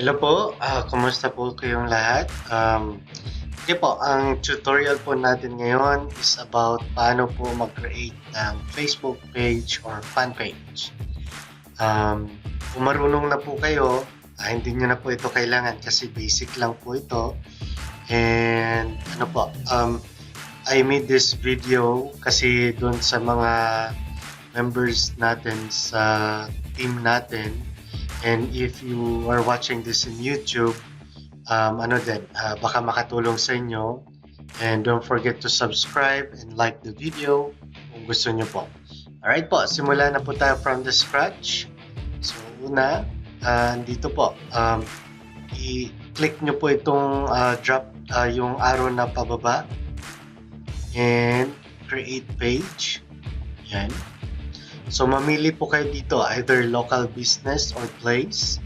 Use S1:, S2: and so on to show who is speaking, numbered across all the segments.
S1: Hello po, kumusta po kayong lahat? Okay po, ang tutorial po natin ngayon is about paano po mag-create ng Facebook page or fan page. Kung marunong na po kayo, hindi nyo na po ito kailangan kasi basic lang po ito. And ano po, I made this video kasi doon sa mga members natin sa team natin. And if you are watching this in YouTube, baka makatulong sa inyo. And don't forget to subscribe and like the video kung gusto nyo po. Alright po, simula na po tayo from the scratch. So una, dito po, i-click nyo po itong drop yung arrow na pababa and create page. Yan. So mamili po kayo dito, either local business or place,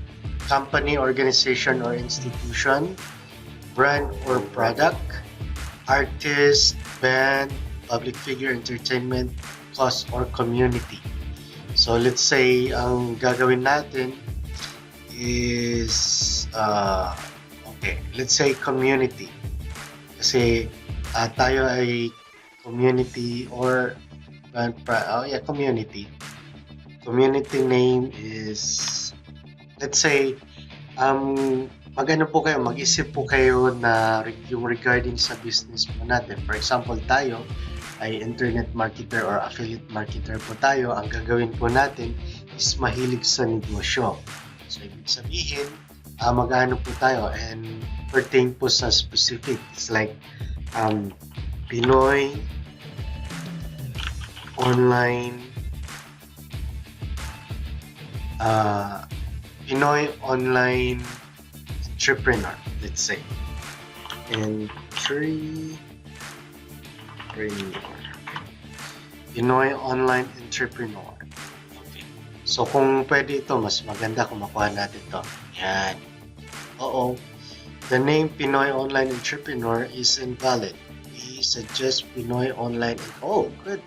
S1: company, organization or institution, brand or product, artist, band, public figure, entertainment, cause or community. So let's say ang gagawin natin is let's say community. Kasi tayo ay community or community. Community name is, let's say, mag-isip po kayo na yung regarding sa business po natin. For example, tayo ay internet marketer or affiliate marketer po tayo. Ang gagawin po natin is mahilig sa negosyo. So, ibig sabihin, mag-ano po tayo and pertain po sa specific. It's like Pinoy online Pinoy online entrepreneur, let's say. Pinoy online entrepreneur. Okay. So kung pwede ito, mas maganda kung makuha natin ito. Yan. Oo. The name Pinoy online entrepreneur is invalid. We suggest Pinoy online. Oh, good.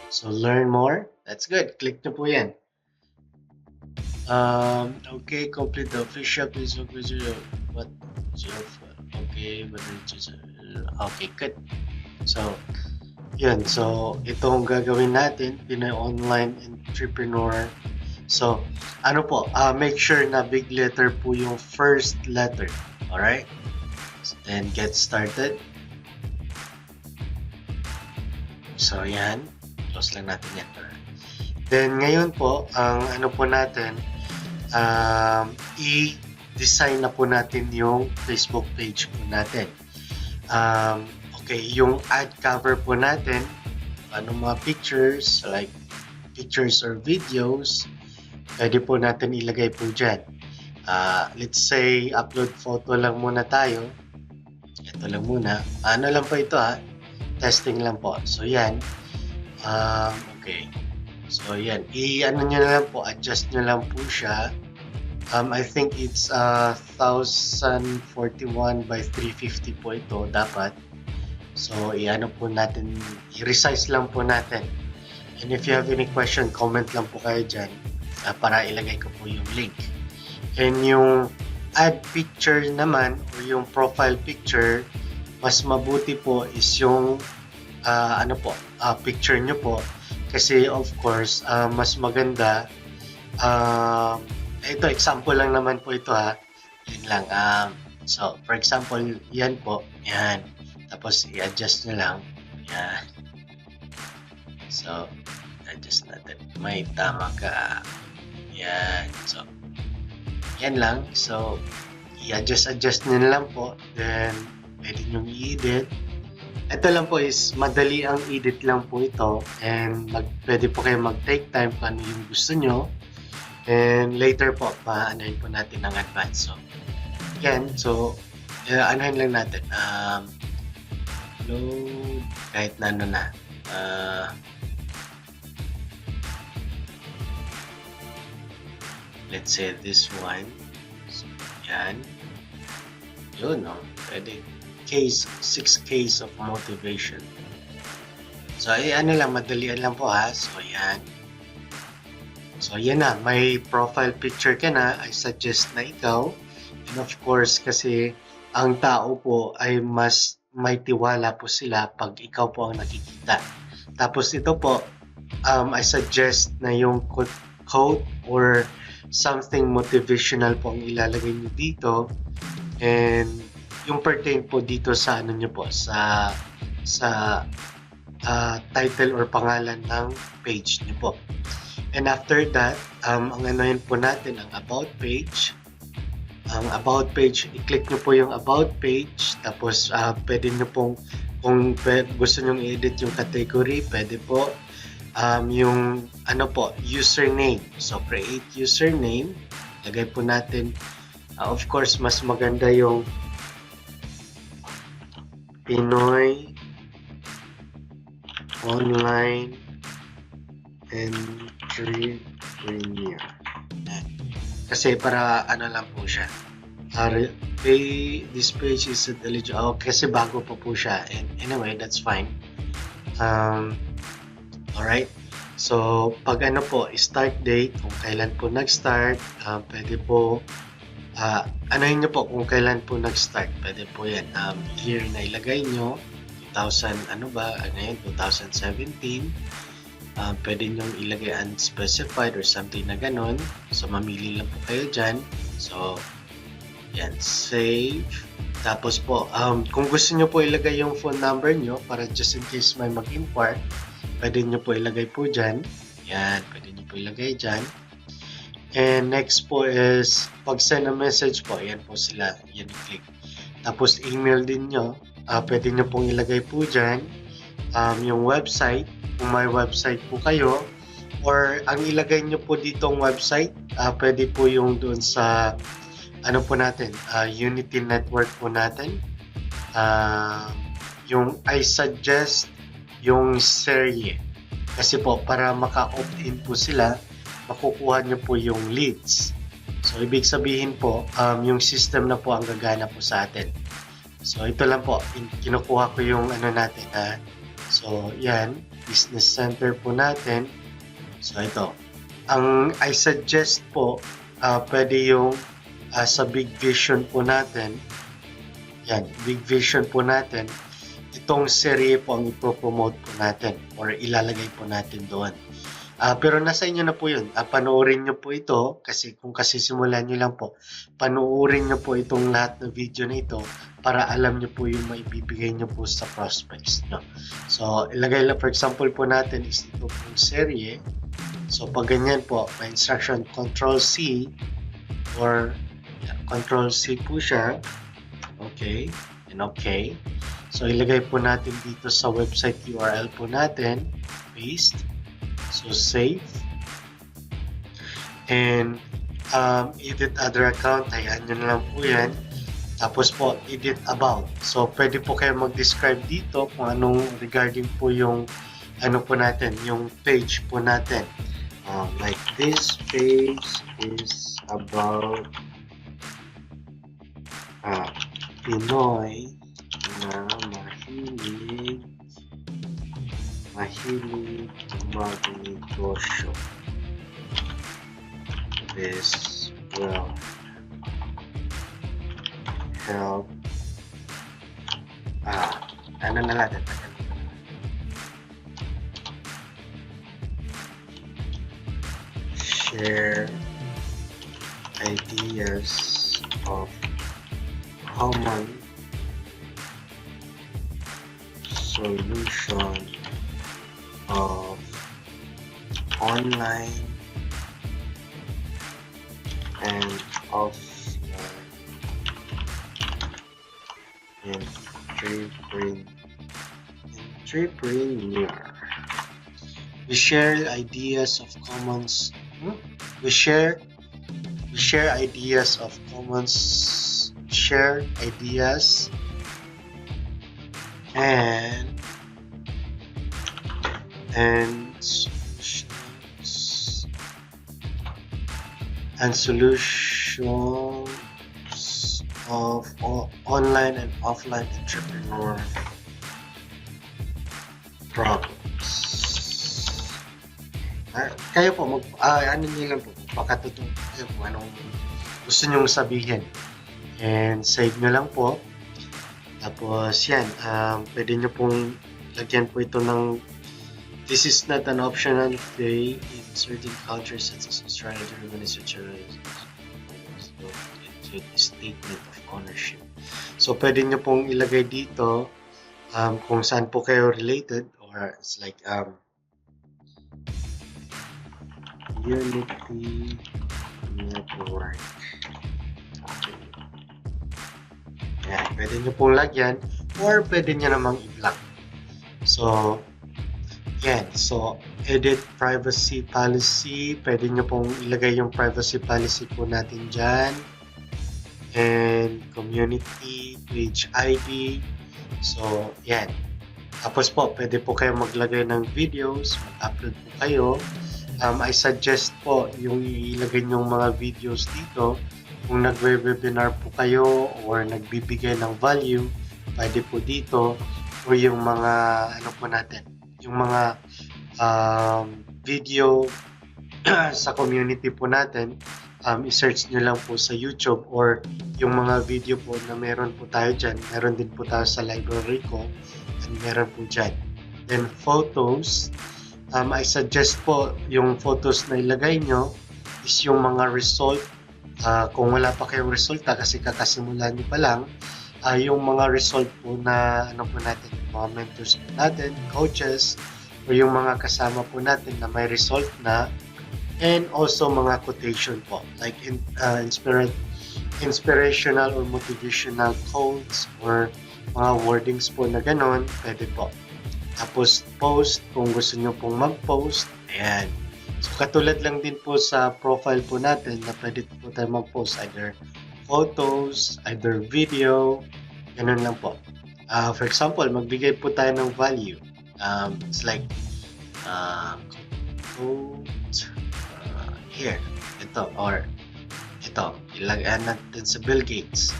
S1: So learn more. That's good. Click nyo po yan. Okay, complete the official Facebook page. Okay, good. So, yun. So, itong gagawin natin, Pinoy Online Entrepreneur. So, ano po, make sure na big letter po yung first letter. Alright? So, then, get started. So, yan. Close lang natin yan. Then, ngayon po, ang ano po natin, i-design na po natin yung Facebook page po natin. Okay, yung ad cover po natin, mga pictures, like pictures or videos, pwede po natin ilagay po dyan. Let's say, upload photo lang muna tayo. Ito lang muna. Ano lang po ito testing lang po. So, yan. Okay. So, yan. I-ano nyo na lang po, adjust nyo lang po siya. I think it's 1041 by 350 po ito, dapat. So, i-ano po natin, i-resize lang po natin. And if you have any question, comment lang po kayo dyan para ilagay ko po yung link. And yung add picture naman, or yung profile picture, mas mabuti po is yung picture nyo po. Kasi of course, mas maganda. Ito, example lang naman po ito Yun lang. So, for example, yan po. Yan. Tapos, i-adjust nyo lang. Yan. So, adjust natin. May tama ka. Yan. So, yan lang. So, i-adjust nyo na lang po. Then, pwede nyo i-edit. Ito lang po is madali ang edit lang po ito, and pwede po kayo mag-take time kung ano yung gusto nyo, and later po paanahin po natin ng advance. So again, anahin lang natin load kahit na ano na let's say this one. So, yan yun, pwede 6 case of motivation. So, ano lang, madalian lang po So, yan. So, yan na. May profile picture ka na. I suggest na ikaw. And of course, kasi ang tao po ay mas may tiwala po sila pag ikaw po ang nakikita. Tapos ito po, I suggest na yung quote or something motivational po ang ilalagay nyo dito. And yung pertain po dito sa ano nyo po, sa title or pangalan ng page nyo po. And after that, ang anohin po natin, ang about page. Ang about page, i-click nyo po yung about page. Tapos, pwede nyo pong, kung gusto nyo i-edit yung category, pwede po. Yung, ano po, username. So, create username. Lagay po natin. Of course, mas maganda yung Pinoy Online Entrepreneur. Kasi para ano lang po siya. This page is eligible. Kasi bago pa po siya. And anyway, that's fine. Alright. So, pag ano po, start date, kung kailan po nag-start, pwede po, anohin nyo po kung kailan po nag-start. Pwede po yan. Year na ilagay nyo. 2017. Pwede nyong ilagay unspecified or something na ganon. So, mamili lang po kayo dyan. So, yan. Save. Tapos po, kung gusto nyo po ilagay yung phone number nyo para just in case may mag-import, pwede nyo po ilagay po dyan. Yan. Pwede nyo po ilagay dyan. And next po is, pag send a message po, yan po sila. Yan i-click. Tapos, email din nyo. Pwede nyo pong ilagay po dyan. Yung website. Kung may website po kayo, or ang ilagay nyo po ditong website, pwede po yung doon sa ano po natin, Unity Network po natin. Yung I suggest yung serye. Kasi po, para maka-opt-in po sila, makukuha nyo po yung leads. So, ibig sabihin po, yung system na po ang gagana po sa atin. So, ito lang po, kinukuha ko yung ano natin. So, yan. Business center po natin. So, ito. Ang I suggest po, pwede yung sa Big Vision po natin. Yan, Big Vision po natin. Itong serye po ang ipopromote po natin or ilalagay po natin doon. Pero nasa inyo na po yun. Panoorin nyo po ito kasi kung kasisimulan nyo lang po, panoorin nyo po itong lahat ng video na ito para alam nyo po yung maibibigay nyo po sa prospects. No? So, ilagay lang, for example po natin is ito pong serye. So, pag ganyan po, may instruction Control-C or Control-C po siya. Okay. And okay. So, ilagay po natin dito sa website URL po natin. Paste. So, save. And edit other account. Ayan, yun lang po yan. Tapos po, edit about. So, pwede po kayo mag-describe dito kung anong regarding po yung ano po natin, yung page po natin. Like this page is about Pinoy na mahilig magnegosyo. This will help. Ano na natin? Share ideas of common solution of online and offline entrepreneur. We share ideas of commons. We share ideas of commons. Share ideas and solutions of online and offline entrepreneur problems. Kayo po, ano nyo lang po, pakatotoo kayo kung anong gusto nyong sabihin. And save nyo lang po. Tapos yan, pwede nyo pong lagyan po ito ng this is not an optional fee in certain countries such as Australia, Germany, Switzerland. So, it's a statement of ownership. So, pwede nyo pong ilagay dito kung saan po kayo related or it's like Unity Network. Okay. Ayan, pwede nyo pong lagyan or pwede nyo namang i-block. So, yan. So, edit privacy policy. Pwede nyo pong ilagay yung privacy policy po natin dyan. And community, page ID. So, yan. Tapos po, pwede po kayo maglagay ng videos. Mag-upload po kayo. I suggest po yung ilagay yung mga videos dito. Kung nag-webinar po kayo or nagbibigay ng value, pwede po dito. O yung mga, ano po natin, yung mga video sa community po natin, i-search nyo lang po sa YouTube or yung mga video po na meron po tayo dyan. Meron din po tayo sa library ko and meron po dyan. Then photos, I suggest po yung photos na ilagay nyo is yung mga result. Kung wala pa kayong resulta kasi kakasimula nyo pa lang, yung mga result po na ano po natin, mga mentors po natin, coaches, o yung mga kasama po natin na may result na, and also mga quotation po, like inspirational or motivational quotes or mga wordings po na ganon, pwede po. Tapos post, kung gusto nyo pong mag-post, ayan. So katulad lang din po sa profile po natin na pwede po tayo mag-post either photos, either video, ganun lang po. For example, magbigay po tayo ng value. It's like quote here, ito, or ito, ilagay natin sa Bill Gates.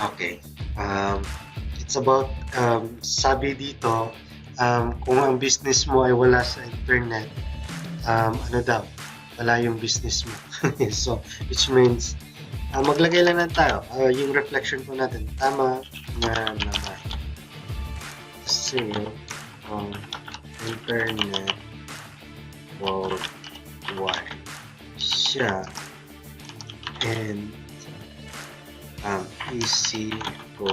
S1: Okay. It's about, sabi dito, kung ang business mo ay wala sa internet, ano daw, wala yung business mo. So, which means, maglagay lang lang tayo. Yung reflection po natin, tama na naman. Kasi, internet worldwide siya and easy to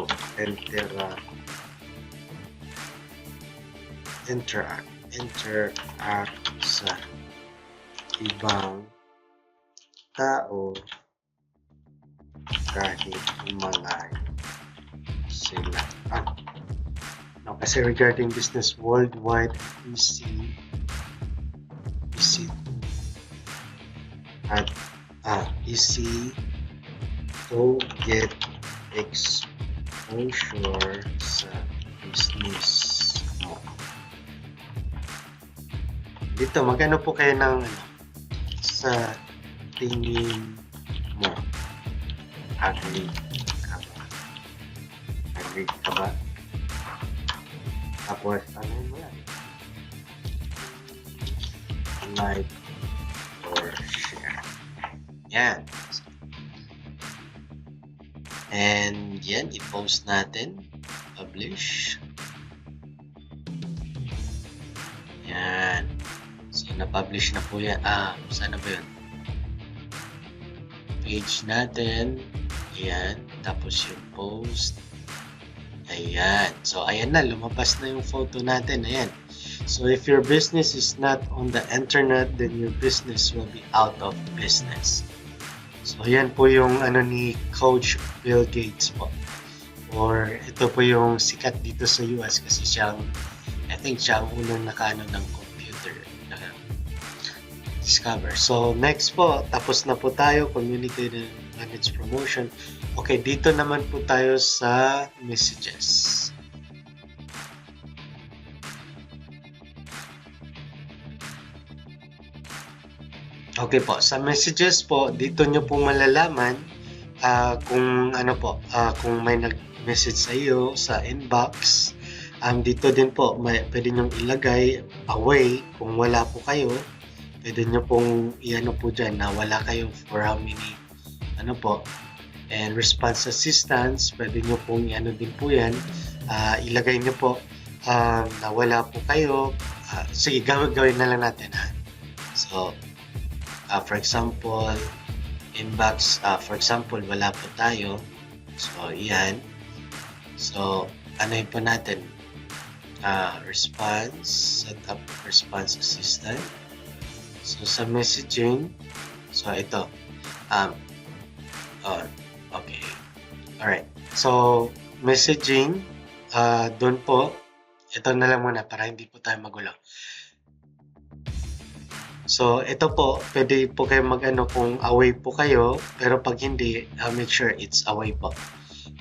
S1: interact sa ibang tao kahit malayo sila. No, kasi regarding business worldwide, easy to get exposure sa business mo. Dito, magkano po kayo ng sa tingin mo? Agree ka ba? Tapos, ano mo yan? Like or share. Yan. And yan, i-post natin. Publish. Yan. So, na-publish na po yan. Sana ba yun? Page natin. Ayan. Tapos yung post. Ayan. So, ayan na. Lumabas na yung photo natin. Ayan. So, if your business is not on the internet, then your business will be out of business. So, ayan po yung ni Coach Bill Gates po. Or ito po yung sikat dito sa US kasi I think siya ang unang nakaano ng computer na discover. So, next po, tapos na po tayo, community and its promotion. Okay, dito naman po tayo sa messages. Okay po, sa messages po, dito nyo po malalaman kung kung may nag-message sa iyo sa inbox, Dito din po, pwede nyo ilagay away kung wala po kayo. Pwede nyo pong iano po dyan na wala kayo for how many, ano po. And response assistance, pwede nyo pong iano din po yan. Ilagay nyo po na wala po kayo. Sige, gawin na lang natin ha. So, for example, inbox, for example, wala po tayo. So, yan. So, ano po natin? Response, set up response assistant. So, sa messaging, so ito. Okay. Alright. So, messaging, doon po, ito na lang muna para hindi po tayo magulo. So, ito po, pwede po kayo mag-ano kung away po kayo, pero pag hindi, make sure it's away po.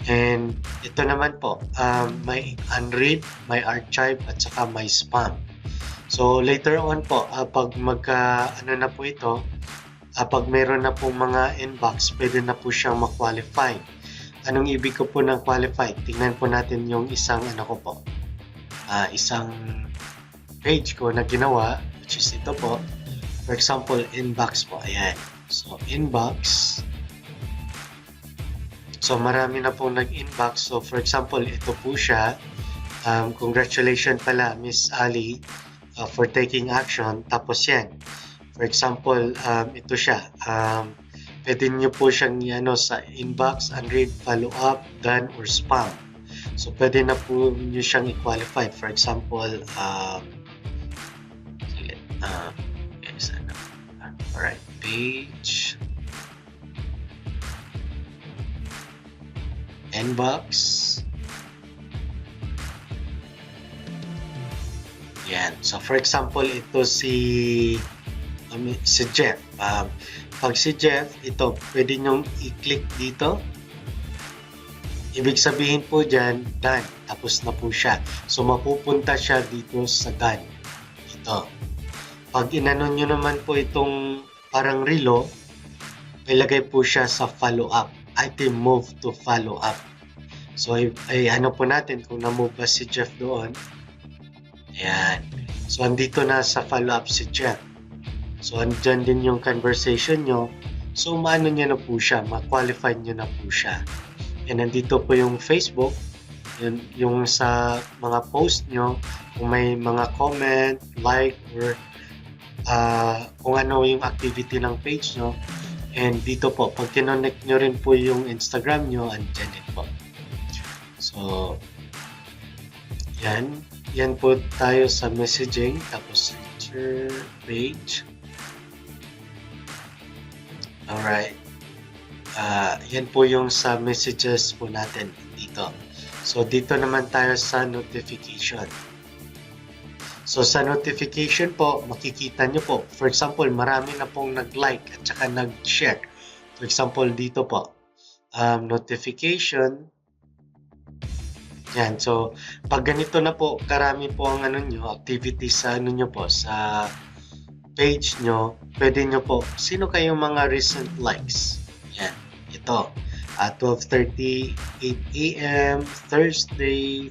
S1: And ito naman po, may unread, may archive, at saka may spam. So, later on po, pag ano na po ito, pag mayroon na po mga inbox, pwede na po siyang ma-qualify. Anong ibig ko po ng qualify? Tingnan po natin yung isang ano ko po. Isang page ko na ginawa, which is ito po. For example, inbox po. Ayan. So, inbox. So, marami na pong nag-inbox. So, for example, ito po siya. Congratulations pala, Miss Ali, for taking action. Tapos yan. For example, ito siya. Pwede nyo po siyang sa inbox, unread, follow-up, done, or spam. So, pwede na po nyo siyang i-qualify. For example, alright, page, inbox, yan. So, for example, ito si Jeff. Pag si Jeff, ito, pwede nyong i-click dito. Ibig sabihin po dyan, done. Tapos na po siya. So, mapupunta siya dito sa done. Ito. Pag inano nyo naman po itong parang relo, ilagay po siya sa follow-up. Item move to follow-up. So, ano po natin kung na-move ba si Jeff doon. Ayan. So, andito na sa follow-up si Jeff. So, andyan din yung conversation nyo. So, maano nyo na po siya. Ma-qualify nyo na po siya. And nandito po yung Facebook. Yung sa mga post nyo. Kung may mga comment, like, or kung ano yung activity ng page nyo. And dito po, pag kinonnect nyo rin po yung Instagram nyo, andyan din po. So, yan. Yan po tayo sa messaging. Tapos, searcher page. Alright. Yan po yung sa messages po natin dito. So, dito naman tayo sa notification. So, sa notification po, makikita nyo po. For example, marami na pong nag-like at saka nag-share. For example, dito po. Notification. Yan. So, pag ganito na po, karami po ang activity sa nyo po, sa page nyo, pwede nyo po, sino kayong mga recent likes? Yan. Ito. 12:38 AM, Thursday.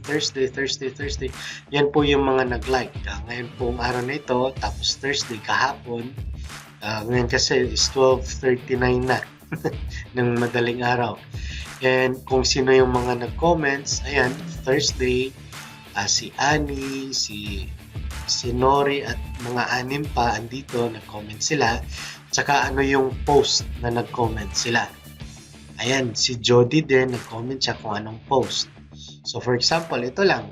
S1: Yan po yung mga nag-like. Ngayon pong araw na ito, tapos Thursday kahapon. Ngayon kasi is 12:39 na ng madaling araw. And kung sino yung mga nag-comments, ayan, Thursday, si Annie, si Nori at mga anim pa andito, nag-comment sila. Tsaka ano yung post na nag-comment sila. Ayan, si Jody din, nag-comment siya kung anong post. So, for example, ito lang.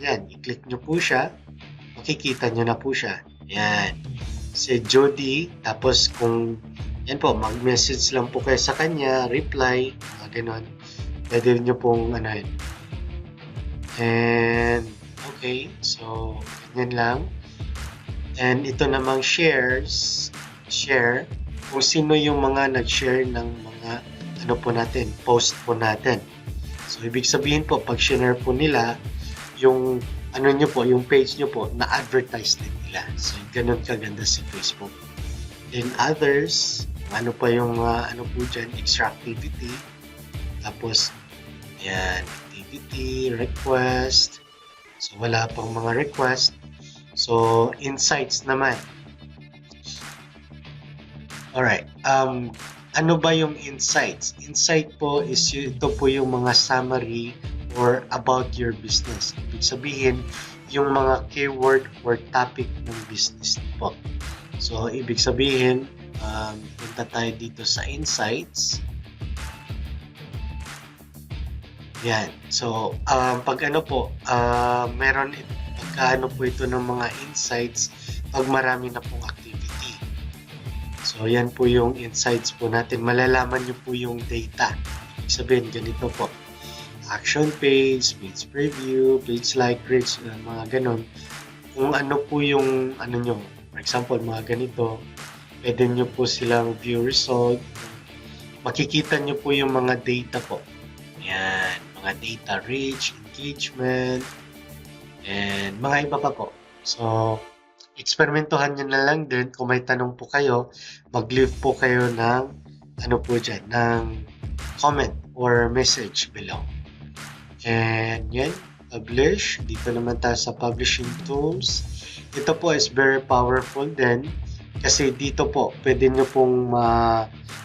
S1: Yan, i-click nyo po siya. Makikita nyo na po siya. Yan. Si Jody, tapos kung, yan po, mag-message lang po kayo sa kanya, reply, ganon. Pwede nyo pong, and, okay, so, ganyan lang. And ito namang shares, share, kung sino yung mga nag-share ng mga po natin, post po natin. So, ibig sabihin po, pag share po nila, yung nyo po, yung page nyo po, na-advertise din nila. So, ganun kaganda si Facebook. In others, ano pa yung po dyan, extra activity. Tapos, yan, activity, request. So, wala pang mga request. So, insights naman. Alright. Ano ba yung insights? Insight po is ito po yung mga summary or about your business. Ibig sabihin, yung mga keyword or topic ng business po. So, ibig sabihin, punta tayo dito sa insights. Yan. So, pag ano po, meron pagkaano po ito ng mga insights pag marami na pong activity. So, yan po yung insights po natin. Malalaman nyo po yung data. Ibig sabihin, ganito po. Action page, page preview, page like, page, mga ganon. Kung ano po yung, ano nyo, for example, mga ganito, pwede nyo po silang view result. Makikita nyo po yung mga data po. Yan, mga data reach, engagement, and mga iba pa po. So, eksperimentuhan nyo na lang din. Kung may tanong po kayo, mag-leave po kayo ng ano po dyan, ng comment or message below. And yan, publish. Dito naman tayo sa publishing tools. Ito po is very powerful din kasi dito po pwede nyo pong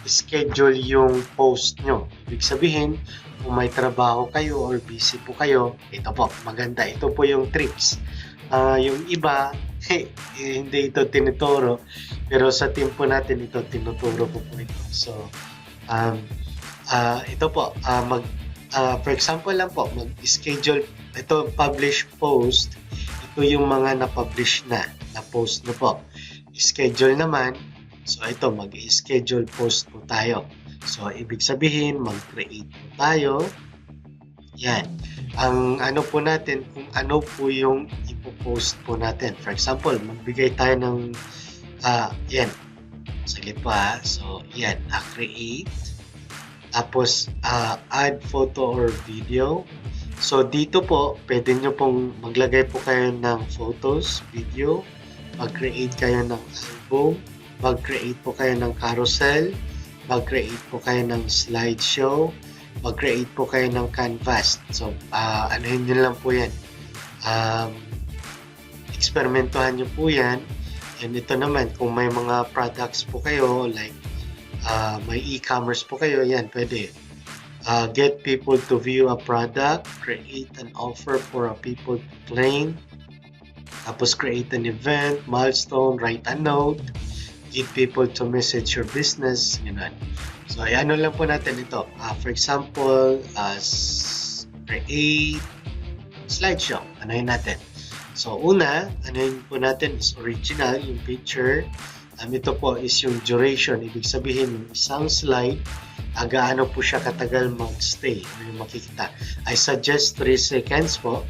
S1: schedule yung post nyo. Ibig sabihin, kung may trabaho kayo or busy po kayo, ito po, maganda. Ito po yung tricks. Yung iba, hindi ito tinuturo. Pero sa team po natin, ito tinuturo po ito. So, ito po, for example lang po, mag-schedule, ito publish post, ito yung mga na-publish na post na po. Schedule naman, so ito, mag-schedule post po tayo. So, ibig sabihin, mag-create po tayo. Yan. Ang ano po natin, kung ano po yung ipopost po natin. For example, magbigay tayo ng, yan. Saglit pa. So, yan. Create. Tapos, add photo or video. So, dito po, pwede nyo pong maglagay po kayo ng photos, video. Mag-create kayo ng album. Mag-create po kayo ng carousel. Mag-create po kayo ng slideshow. Mag-create po kayo ng canvas. So, anuhin nyo lang po yan. Eksperimentuhan nyo po yan. And ito naman, kung may mga products po kayo, like may e-commerce po kayo, yan, pwede. Get people to view a product, create an offer for a people to claim, tapos create an event, milestone, write a note, get people to message your business, gano'n. So, ano lang po natin ito. For example, create slideshow. Anuhin natin. So, una, anuhin po natin is original, yung picture. Ito po is yung duration. Ibig sabihin, yung isang slide, gaano po siya katagal mag-stay. Yung makikita. I suggest 3 seconds po.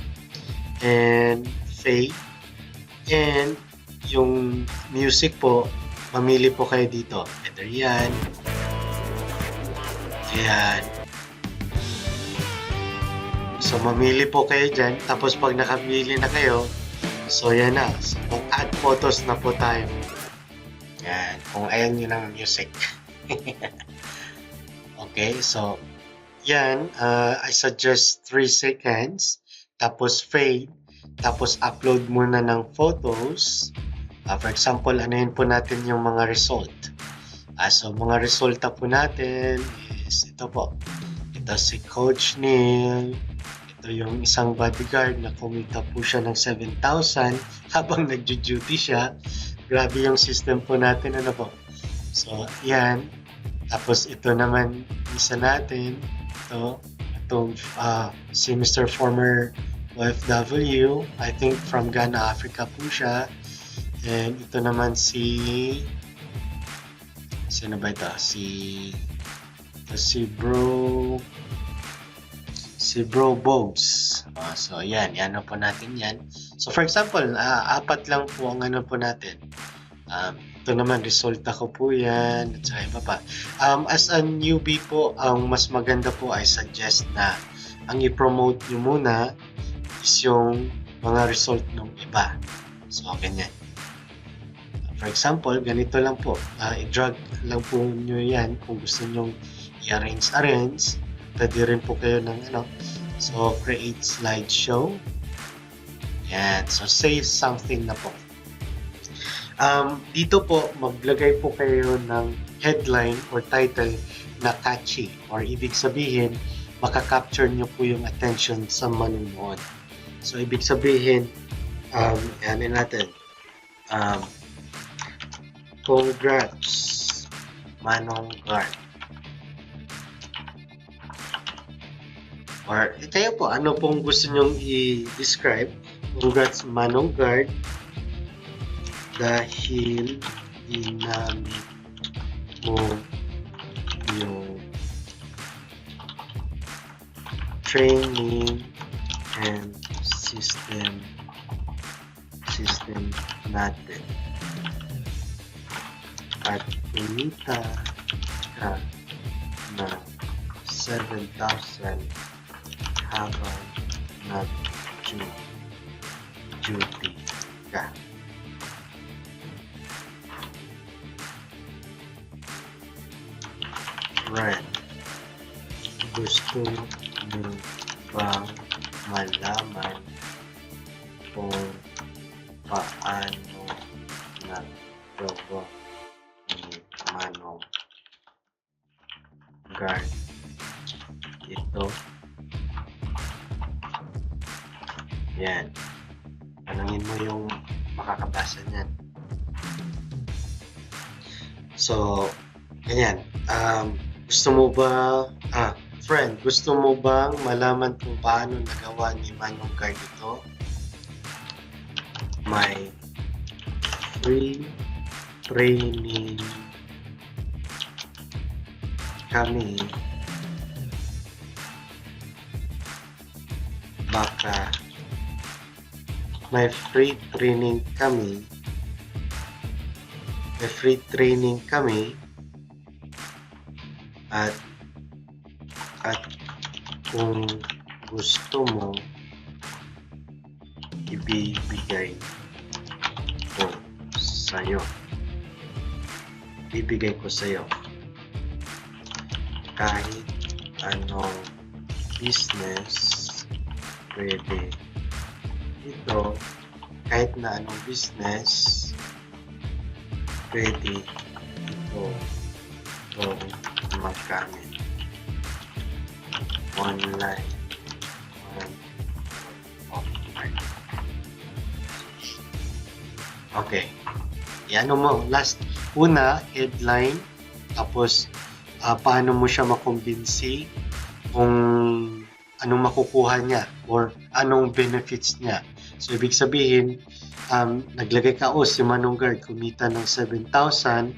S1: And fade. And yung music po, mamili po kayo dito. Either yan. Ayan. So, mamili po kayo dyan. Tapos, pag nakamili na kayo, so, yan na. So, mag-add photos na po tayo. Yan. Kung ayan yun ang music. Okay. So, yan. I suggest 3 seconds. Tapos, fade. Tapos, upload muna ng photos. For example, anuhin po natin yung mga result. So, mga resulta po natin is ito po. Ito si Coach Neil. Ito yung isang bodyguard na kumita po siya ng 7,000 habang nagjo-duty siya. Grabe yung system po natin. Ano po? So, yan. Tapos, ito naman isa natin. Itong si Mr. Former OFW. I think from Ghana, Africa po siya. And ito naman sino ba ito? Si Bro Bobs. So, yan na po natin yan. So, for example, 4 lang po ang ano po natin. Ito naman, resulta ko po yan. At saka iba pa. As a newbie po, ang mas maganda po, I suggest na ang i-promote nyo muna is yung mga result ng iba. So, ganyan. For example, ganito lang po. I-drag lang po nyo yan kung gusto nyo i-arrange. Pwede rin po kayo ng So, create slideshow. Yan. So, say something na po. Dito po, maglagay po kayo ng headline or title na catchy. Or ibig sabihin, makakapture nyo po yung attention sa manonood. So, ibig sabihin, ano natin, congrats, Manong Guard. Or kayo po, ano pong gusto nyong i-describe? Congrats, Manong Guard, dahil ginamit mo yung training and system natin at kumita ka na 7,000 habang nag-duty ka. Friend, gusto mo bang malaman kung paano nagawa ni Manong Guard ito? Yan. Tanungin mo yung makakabasa niyan. So, ganyan. Gusto mo ba, friend, gusto mo bang malaman kung paano nagawa ni Manong Guard ito? May free training kami. Baka may free training kami. May free training kami. At kung gusto mo, ibibigay ko sa'yo. Ibibigay ko sa'yo kahit anong business pwede ito, kahit na anong business pwede ito magamit online and offline. Okay. Yan mo. Last, una, headline. Tapos, paano mo siya makumbinsi kung anong makukuha niya or anong benefits niya. So, ibig sabihin, naglagay ka, si Manong Guard kumita ng 7,000.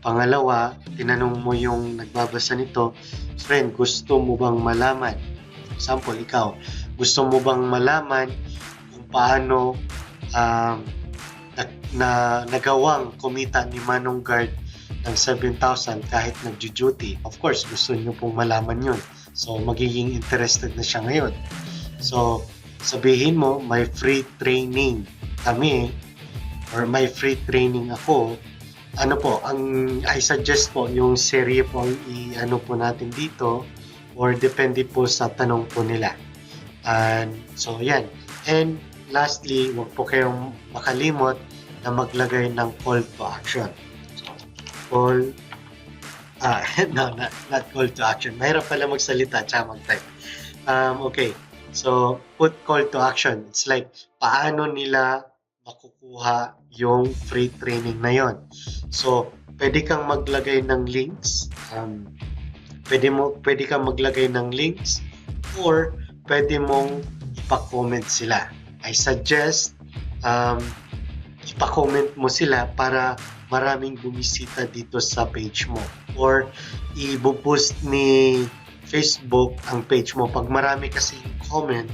S1: Pangalawa, tinanong mo yung nagbabasa nito, friend, gusto mo bang malaman? For example, ikaw, gusto mo bang malaman kung paano na nagawang kumita ni Manong Guard ng 7,000 kahit nag-duty? Of course, gusto niyo pong malaman yun. So, magiging interested na siya ngayon. So, sabihin mo, may free training kami or may free training ako. Ano po, I suggest po yung serye po i-ano po natin dito or depende po sa tanong po nila. And so, yan. And lastly, wag po kayong makalimot na maglagay ng call to action. So, not call to action. Mahirap pala magsalita tsaka mag-type. Okay. So, put call to action. It's like, paano nila makukuha yung free training na yon. So, pwede kang maglagay ng links. Pwede kang maglagay ng links or pwede mong ipa-comment sila. I suggest ipa-comment mo sila para maraming bumisita dito sa page mo or i-boost ni Facebook ang page mo. Pag marami kasi comment,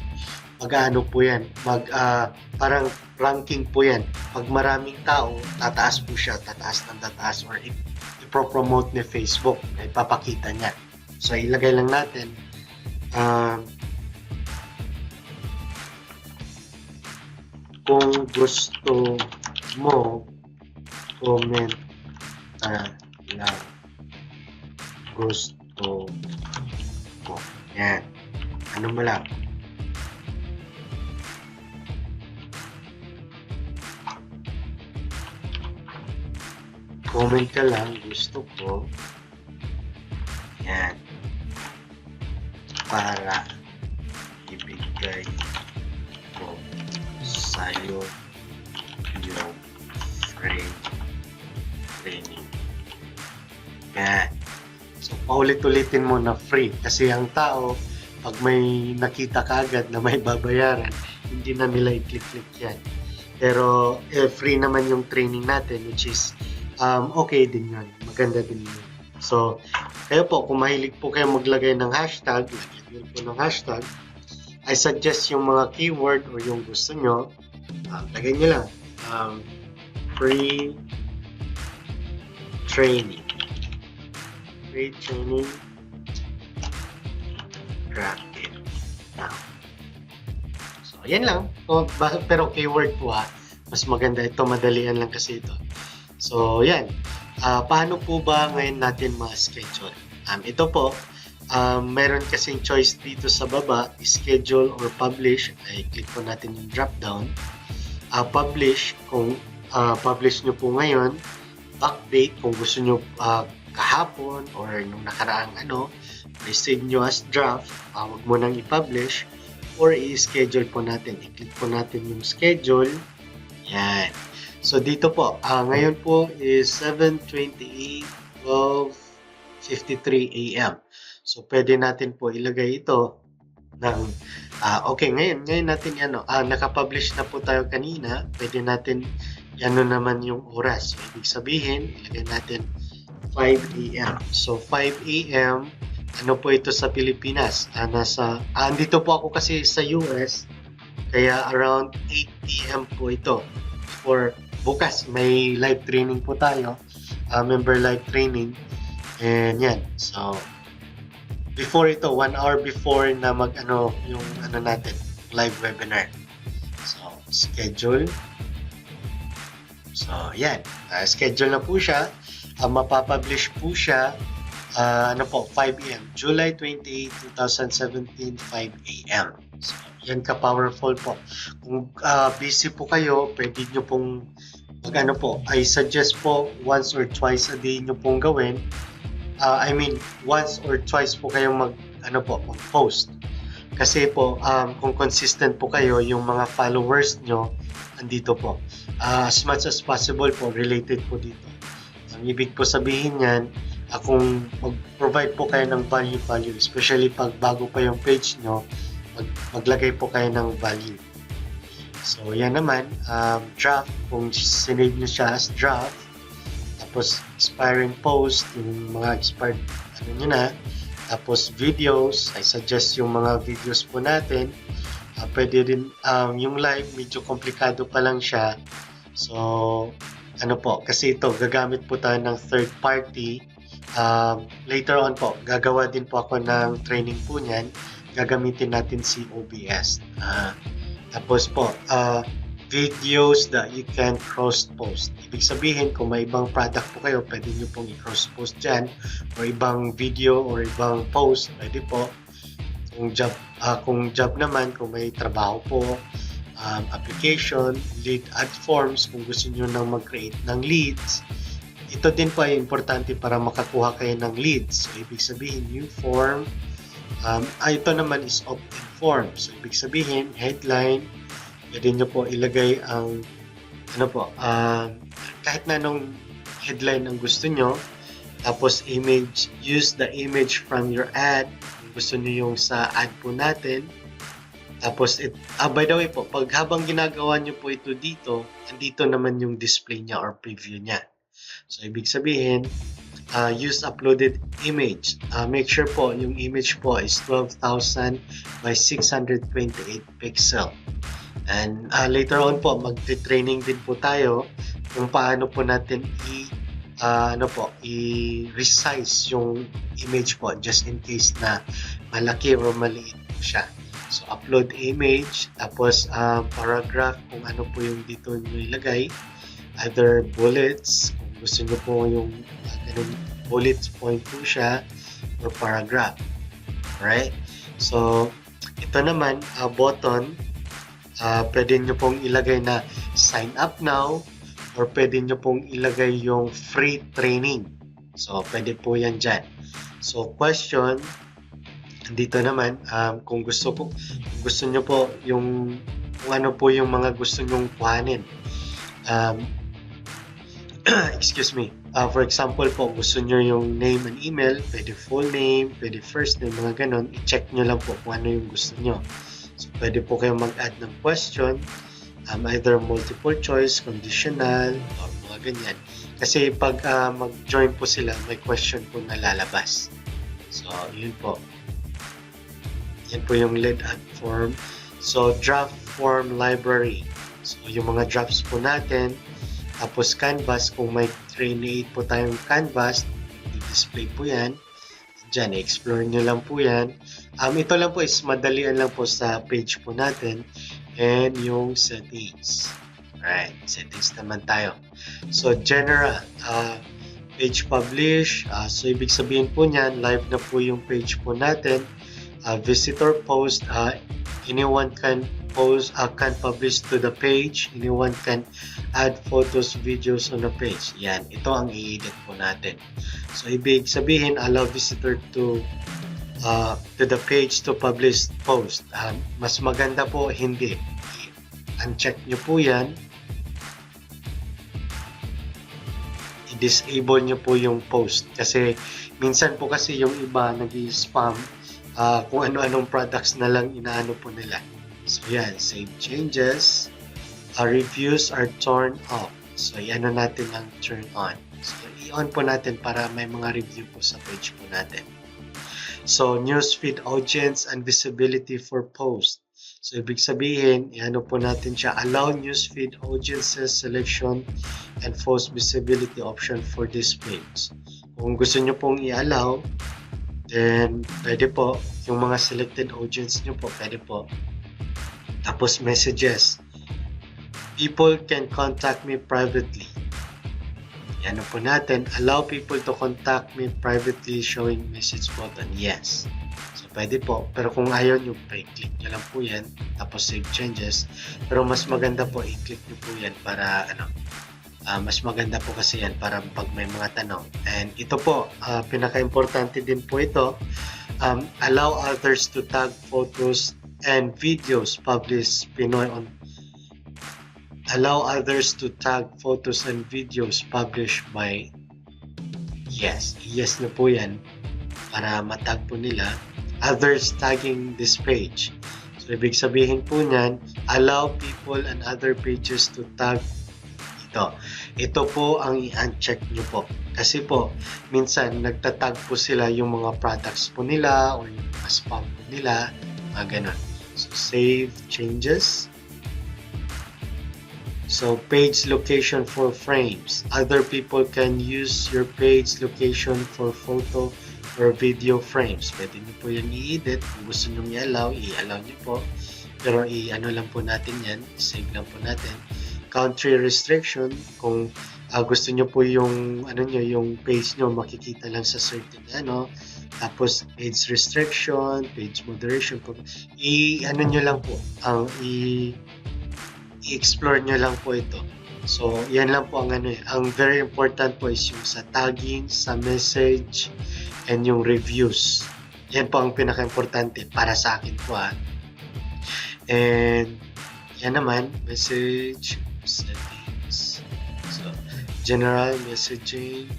S1: mag-ano po yan, parang ranking po yan. Pag maraming tao, tataas po siya, tataas ng tataas or i-promote ni Facebook, ipapakita niya. So, ilagay lang natin, kung gusto mo, comment lang. Gusto mo. Yan. Ano mo lang? Comment ka lang, gusto ko. Yan. Para ibigay ko sa'yo yung free training. Yan. So, paulit-ulitin mo na free. Kasi ang tao, pag may nakita ka agad na may babayaran, hindi na nila i-click-click yan. Pero free naman yung training natin, which is okay din yun. Maganda din yun. So, kayo po, kung mahilig po kayo maglagay ng hashtag, lagyan po ng hashtag, I suggest yung mga keyword or yung gusto nyo, lagyan nyo lang, free training. Free training. Crack it now. So, yan lang. Pero keyword po mas maganda ito, madalian lang kasi ito. So, yan. Paano po ba ngayon natin ma-schedule? Ito po, meron kasing choice dito sa baba, schedule or publish. Ay, click po natin yung drop down. Publish, kung publish nyo po ngayon, backdate kung gusto nyo kahapon or nung nakaraang save nyo as draft, wag mo nang i-publish or i-schedule po natin. I-click po natin yung schedule. Yan. So dito po, ngayon po is 7:28, 12:53 AM. So pwede natin po ilagay ito ng okay, ngayon natin naka-publish na po tayo kanina. Pwede natin naman yung oras. So ibig sabihin, ilagay natin 5 AM. So 5 AM, po ito sa Pilipinas? Andito po ako kasi sa US, kaya around 8 PM po ito. For bukas, may live training po tayo, member live training, and yan. So, before ito, 1 hour before na yung natin, live webinar. So, schedule. So, yan. Schedule na po siya. Mapapublish po siya, 5 AM. July 28, 2017, 5 AM. So, yan ka-powerful po. Kung busy po kayo, pwede nyo pong I suggest po once or twice a day nyo pong gawin. Once or twice po kayong mag-post. Kasi po, kung consistent po kayo, yung mga followers nyo, andito po. As much as possible po, related po dito. Ang ibig po sabihin yan, kung mag-provide po kayo ng value, especially pag bago pa yung page nyo, maglagay po kayo ng value. So, yan naman, draft, kung sinave nyo siya as draft, tapos expiring post, yung mga expired, nyo na, tapos videos, I suggest yung mga videos po natin, pwede din, yung live, medyo komplikado pa lang siya, so, kasi ito, gagamit po tayo ng third party, later on po, gagawa din po ako ng training po niyan, gagamitin natin si OBS. Tapos po, videos that you can cross-post. Ibig sabihin, kung may ibang product po kayo, pwede nyo pong i-cross-post dyan, or ibang video or ibang post, pwede po. Kung job naman, kung may trabaho po, application, lead ad forms, kung gusto nyo nang mag-create ng leads, ito din po ay importante para makakuha kayo ng leads. So, ibig sabihin, new form. Ito naman is opt-in form. So, ibig sabihin, headline, pwede nyo po ilagay ang kahit na anong headline ang gusto nyo. Tapos, image, use the image from your ad. Kung gusto nyo yung sa ad po natin. Tapos, by the way po, pag habang ginagawa nyo po ito dito, andito naman yung display niya or preview niya. So, ibig sabihin, use uploaded image. Make sure po yung image po is 12,000 by 628 pixel. And later on po, mag-training din po tayo kung paano po natin i-resize yung image po just in case na malaki or maliit po siya. So, upload image, tapos paragraph, kung ano po yung dito nyo ilagay. Either bullets, kung gusto nyo po yung bullets point po siya, or paragraph. Alright? So, ito naman, button, pwede nyo pong ilagay na sign up now, or pwede nyo pong ilagay yung free training. So, pwede po yan dyan. So, question, dito naman, kung gusto nyo po yung kung ano po yung mga gusto nyong kuhanin. Excuse me. For example po, gusto nyo yung name and email, pwede full name, pwede first name, mga ganon. I-check nyo lang po kung ano yung gusto nyo. So, pwede po kayong mag-add ng question, either multiple choice, conditional, or mga ganyan. Kasi pag mag-join po sila, may question po na lalabas. So, yun po. Yan po yung lead add form. So, draft form library. So, yung mga drafts po natin, tapos canvas, kung may create po tayong canvas, i-display po yan. Diyan, explore nyo lang po yan. Ito lang po is madalian lang po sa page po natin. And yung settings. Alright, settings naman tayo. So, general, page publish. So, ibig sabihin po niyan, live na po yung page po natin. Visitor post, anyone can publish to the page. Anyone can add photos, videos on the page. Yan, ito ang i-edit po natin. So, ibig sabihin, allow visitor to the page to publish post. Mas maganda po, hindi. Uncheck nyo po yan. I-disable nyo po yung post. Kasi, minsan po kasi yung iba nag-i-spam kung ano-anong products na lang inaano po nila. So, yan. Save changes. Reviews are turned off. So, yan na natin ang turn on. So, i-on po natin para may mga review po sa page po natin. So, newsfeed audience and visibility for post. So, ibig sabihin, i-ano po natin siya. Allow newsfeed audiences selection and post visibility option for this page. Kung gusto nyo pong i-allow, then, pwede po. Yung mga selected audience nyo po, pwede po. Tapos messages. People can contact me privately. Yan po natin. Allow people to contact me privately showing message button. Yes. So, pwede po. Pero kung ayaw nyo, i-click nyo lang po yan. Tapos save changes. Pero mas maganda po, i-click nyo po yan para mas maganda po kasi yan para pag may mga tanong. And ito po, pinaka-importante din po ito. Allow others to tag photos and videos published Pinoy on. Allow others to tag photos and videos published by. Yes na po yan para matag po nila. Others tagging this page. So, ibig sabihin po niyan, allow people and other pages to tag ito. Ito po ang i-uncheck nyo po. Kasi po, minsan nagtatag po sila yung mga products po nila or yung mga spam po nila, mga ganun. So, save changes. So, page location for frames. Other people can use your page location for photo or video frames. Pwede nyo po yan i-edit. Kung gusto nyo i-allow, i-allow nyo po. Pero i-ano lang po natin yan. Save lang po natin. Country restriction. Kung gusto nyo po yung yung page nyo makikita lang sa certain tapos page restriction, page moderation po. Nyo lang po i-explore nyo lang po ito. So, yan lang po ang ang very important po is yung sa tagging, sa message, and yung reviews. Yan po ang pinaka-importante para sa akin po And yan naman, message, settings. So, general messaging.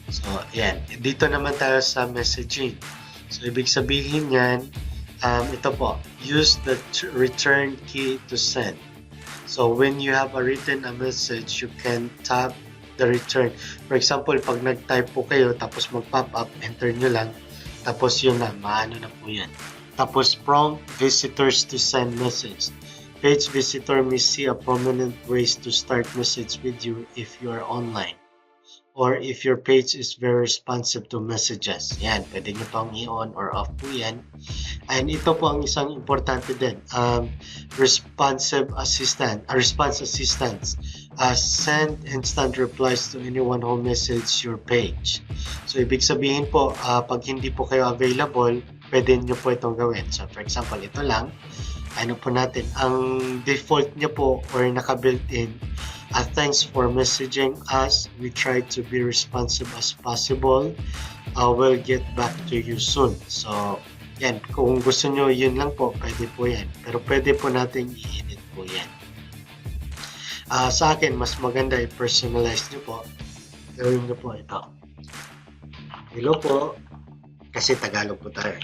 S1: So, yan. Dito naman tayo sa messaging. So, ibig sabihin yan, ito po, use the return key to send. So, when you have written a message, you can tap the return. For example, pag nag-type po kayo, tapos mag-pop up, enter nyo lang, tapos yun na, maano na po yan. Tapos, prompt visitors to send message. Page visitor may see a prominent ways to start message with you if you are online. Or if your page is very responsive to messages. Yan, pwede nyo pang i-on or off po yan. And ito po ang isang importante din. Response assistance. Send instant replies to anyone who message your page. So, ibig sabihin po, pag hindi po kayo available, pwede nyo po itong gawin. So, for example, ito lang. Ano po natin, ang default nyo po or naka-built in Thanks for messaging us. We try to be responsive as possible. We'll get back to you soon. So, yan. Kung gusto nyo, yun lang po. Pwede po yan. Pero pwede po natin i-edit po yan. Sa akin, mas maganda i-personalize nyo po. Gawin nyo po ito. Hello po. Kasi Tagalog po tayo.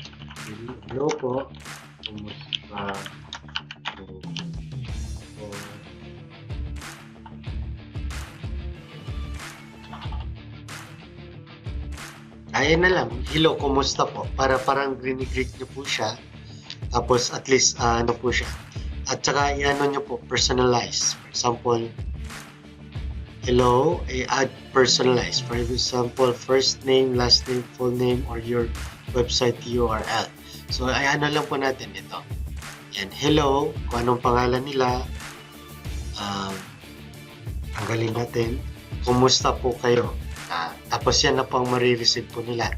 S1: Hello po. Kumusta po? Ayan na lang. Hello, kumusta po? Parang greet nyo po siya. Tapos at least ano po siya. At saka i-ano nyo po, personalize. For example, hello, add personalize. For example, first name, last name, full name, or your website URL. So, ay ano lang po natin ito. Yan, hello, kung anong pangalan nila. Tanggalin natin. Kumusta po kayo? Tapos yan na po ang marireceive po nila.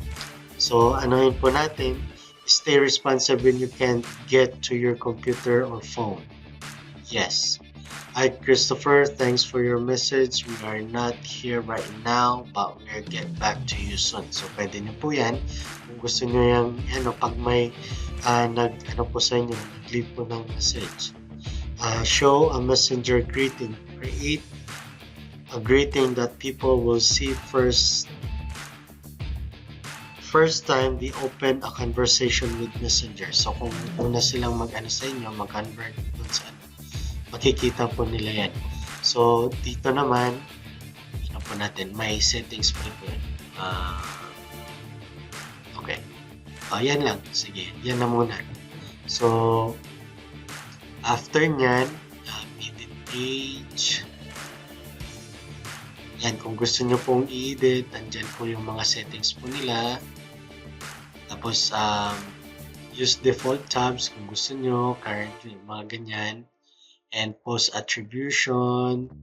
S1: So, anohin po natin, stay responsive when you can't get to your computer or phone. Yes. Hi, Christopher. Thanks for your message. We are not here right now, but we'll get back to you soon. So, pwede nyo po yan. Kung gusto nyo yung, pag may po sa inyo, nag-leave po ng message. Show a messenger greeting. Create a greeting that people will see first time they open a conversation with Messenger. So kung una silang mag-ano sa inyo, mag-convert dun sa makikita po nila yan. So dito naman, ano po natin, may settings po ito. Okay. Yan lang. Sige, yan na muna. So after nyan, edit page. Yan, kung gusto nyo pong i-edit, andyan po yung mga settings po nila. Tapos, use default tabs kung gusto nyo, currently, mga ganyan. And post attribution.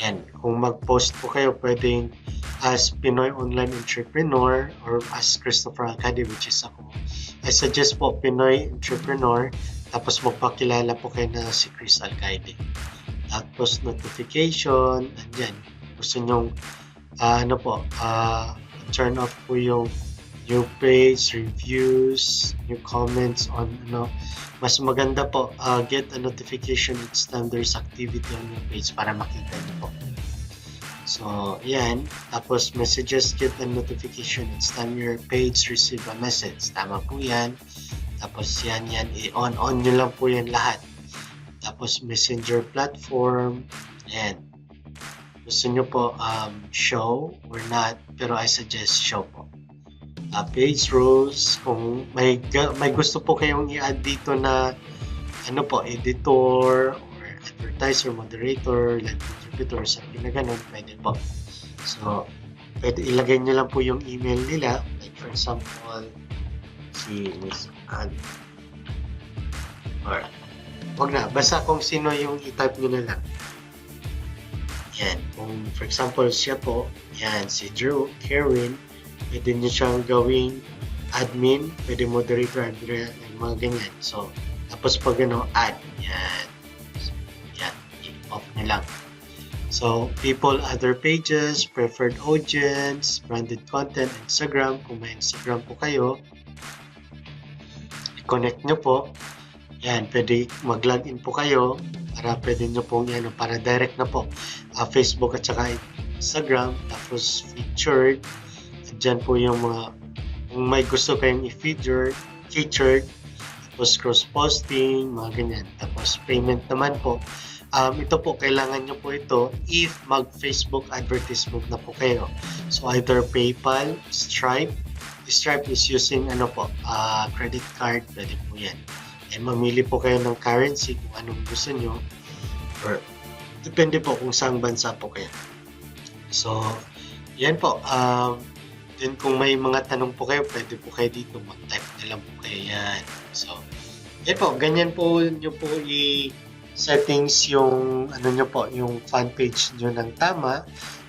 S1: Yan, kung mag-post po kayo, pwedeng as Pinoy Online Entrepreneur or as Christopher Alcade, which is ako. I suggest po Pinoy Entrepreneur, tapos magpakilala po kayo na si Chris Alcade. Tapos notification, andyan. Gusto nyong turn off po yung new page, reviews, new comments on mas maganda po get a notification each time there's activity on your page para makita niyo po. So, yan. Tapos messages, get a notification each time your page receive a message. Tama po yan. Tapos yan, i-on nyo lang po yan lahat. Tapos messenger platform, yan. Gusto nyo po show or not, pero I suggest show po. Page rules, kung may gusto po kayong i-add dito na editor or advertiser, moderator, like contributor, sabi na ganun, pwede po. So, pwede ilagay nyo lang po yung email nila, like for example, si Miss Anne. Or, wag na, basta kung sino yung i-type nyo na lang. Yan, kung for example siya po, yan, si Drew, Karen, pwede nyo siyang gawing admin, pwede moderator, mga ganyan. So, tapos pag add, yan, i-off nyo lang. So, people, other pages, preferred audience, branded content, Instagram, kung may Instagram po kayo, i-connect nyo po. Yan, pwede mag-login po kayo para pwede nyo pong para direct na po. Facebook at saka Instagram, tapos featured. Diyan po yung mga, kung may gusto kayong i-featured, tapos cross-posting, mga ganyan. Tapos payment naman po. Ito po, kailangan nyo po ito if mag-Facebook advertisement na po kayo. So either PayPal, Stripe. Stripe is using credit card, pwede po yan. And mamili po kayo ng currency kung anong gusto nyo. Or depende po kung saang bansa po kayo. So, yan po. Then kung may mga tanong po kayo, pwede po kayo dito, mag-type na lang po kayo yan. So, yan po, ganyan po nyo po i-settings yung, yung fan page nyo ng tama.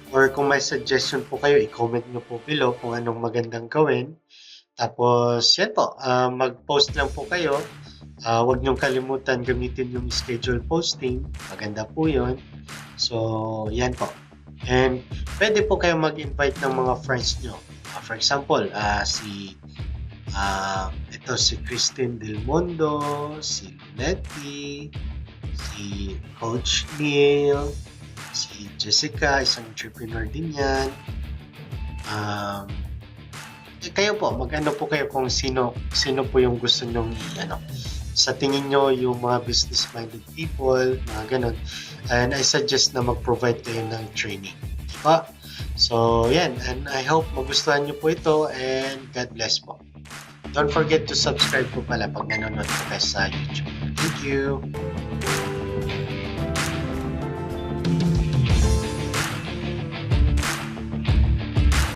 S1: Or kung may suggestion po kayo, i-comment nyo po below kung anong magandang gawin. Tapos, yan po, mag-post lang po kayo. Huwag niyong kalimutan gamitin yung schedule posting. Maganda po yun. So, yan po. And pwede po kayong mag-invite ng mga friends nyo. For example, ito si Christine Del Mundo, si Lunetti, si Coach Neil, si Jessica, isang entrepreneur din yan. Kayo po, mag-ano po kayo kung sino po yung gusto nyong sa tingin nyo yung mga business-minded people, mga ganun. And I suggest na mag-provide kayo ng training. Diba? So, yan. And I hope magustuhan nyo po ito and God bless po. Don't forget to subscribe po pala pag nanonood po kayo sa YouTube. Thank you!